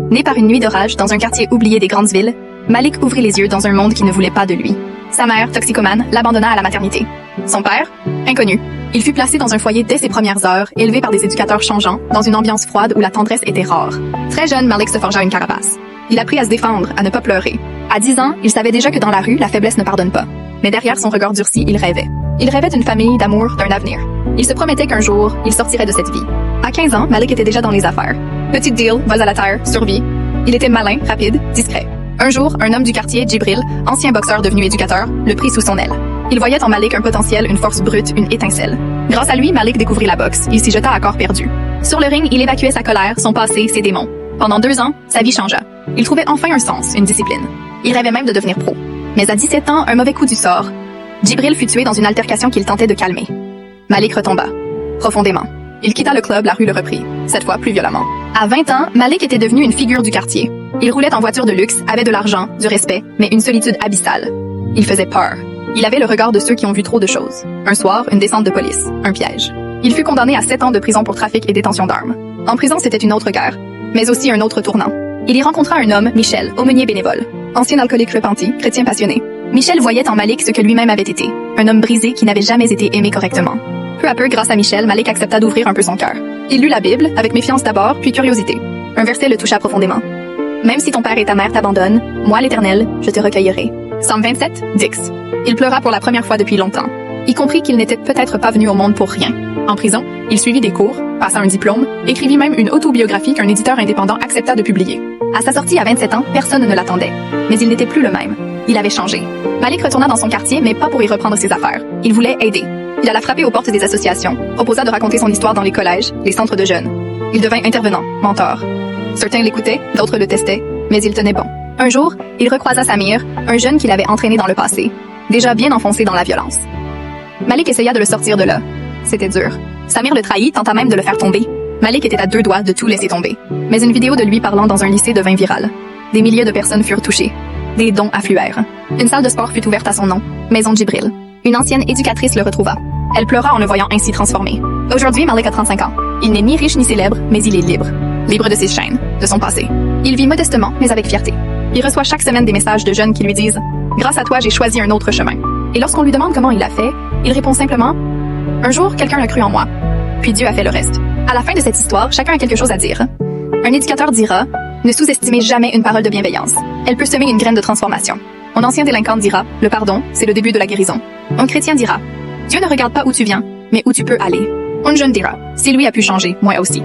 Né par une nuit d'orage dans un quartier oublié des grandes villes, Malik ouvrit les yeux dans un monde qui ne voulait pas de lui. Sa mère, toxicomane, l'abandonna à la maternité. Son père, inconnu. Il fut placé dans un foyer dès ses premières heures, élevé par des éducateurs changeants, dans une ambiance froide où la tendresse était rare. Très jeune, Malik se forgea une carapace. Il apprit à se défendre, à ne pas pleurer. À 10 ans, il savait déjà que dans la rue, la faiblesse ne pardonne pas. Mais derrière son regard durci, il rêvait. Il rêvait d'une famille, d'amour, d'un avenir. Il se promettait qu'un jour, il sortirait de cette vie. À 15 ans, Malik était déjà dans les affaires. Petit deal, vols à la terre, survie. Il était malin, rapide, discret. Un jour, un homme du quartier, Djibril, ancien boxeur devenu éducateur, le prit sous son aile. Il voyait en Malik un potentiel, une force brute, une étincelle. Grâce à lui, Malik découvrit la boxe. Il s'y jeta à corps perdu. Sur le ring, il évacuait sa colère, son passé, ses démons. Pendant 2 ans, sa vie changea. Il trouvait enfin un sens, une discipline. Il rêvait même de devenir pro. Mais à 17 ans, un mauvais coup du sort. Djibril fut tué dans une altercation qu'il tentait de calmer. Malik retomba. Profondément. Il quitta le club, la rue le reprit. Cette fois plus violemment. À 20 ans, Malik était devenu une figure du quartier. Il roulait en voiture de luxe, avait de l'argent, du respect, mais une solitude abyssale. Il faisait peur. Il avait le regard de ceux qui ont vu trop de choses. Un soir, une descente de police. Un piège. Il fut condamné à 7 ans de prison pour trafic et détention d'armes. En prison, c'était une autre guerre. Mais aussi un autre tournant. Il y rencontra un homme, Michel, aumônier bénévole. Ancien alcoolique repenti, chrétien passionné. Michel voyait en Malik ce que lui-même avait été. Un homme brisé qui n'avait jamais été aimé correctement. Peu à peu, grâce à Michel, Malik accepta d'ouvrir un peu son cœur. Il lut la Bible, avec méfiance d'abord, puis curiosité. Un verset le toucha profondément. Même si ton père et ta mère t'abandonnent, moi l'Éternel, je te recueillerai. Psaume 27, Dix. Il pleura pour la première fois depuis longtemps. Il comprit qu'il n'était peut-être pas venu au monde pour rien. En prison, il suivit des cours, passa un diplôme, écrivit même une autobiographie qu'un éditeur indépendant accepta de publier. À sa sortie à 27 ans, personne ne l'attendait. Mais il n'était plus le même. Il avait changé. Malik retourna dans son quartier, mais pas pour y reprendre ses affaires. Il voulait aider. Il alla frapper aux portes des associations, proposa de raconter son histoire dans les collèges, les centres de jeunes. Il devint intervenant, mentor. Certains l'écoutaient, d'autres le testaient, mais il tenait bon. Un jour, il recroisa Samir, un jeune qu'il avait entraîné dans le passé, déjà bien enfoncé dans la violence. Malik essaya de le sortir de là. C'était dur. Samir le trahit, tenta même de le faire tomber. Malik était à 2 doigts de tout laisser tomber. Mais une vidéo de lui parlant dans un lycée devint virale. Des milliers de personnes furent touchées. Des dons affluèrent. Une salle de sport fut ouverte à son nom, Maison Djibril. Une ancienne éducatrice le retrouva. Elle pleura en le voyant ainsi transformé. Aujourd'hui, Malik a 35 ans. Il n'est ni riche ni célèbre, mais il est libre. Libre de ses chaînes, de son passé. Il vit modestement, mais avec fierté. Il reçoit chaque semaine des messages de jeunes qui lui disent « Grâce à toi, j'ai choisi un autre chemin ». Et lorsqu'on lui demande comment il l'a fait, il répond simplement « Un jour, quelqu'un a cru en moi. Puis Dieu a fait le reste ». À la fin de cette histoire, chacun a quelque chose à dire. Un éducateur dira « Ne sous-estimez jamais une parole de bienveillance. Elle peut semer une graine de transformation ». Un ancien délinquant dira « Le pardon, c'est le début de la guérison ». Un chrétien dira « Dieu ne regarde pas où tu viens, mais où tu peux aller ». Un jeune dira « Si lui a pu changer, moi aussi ».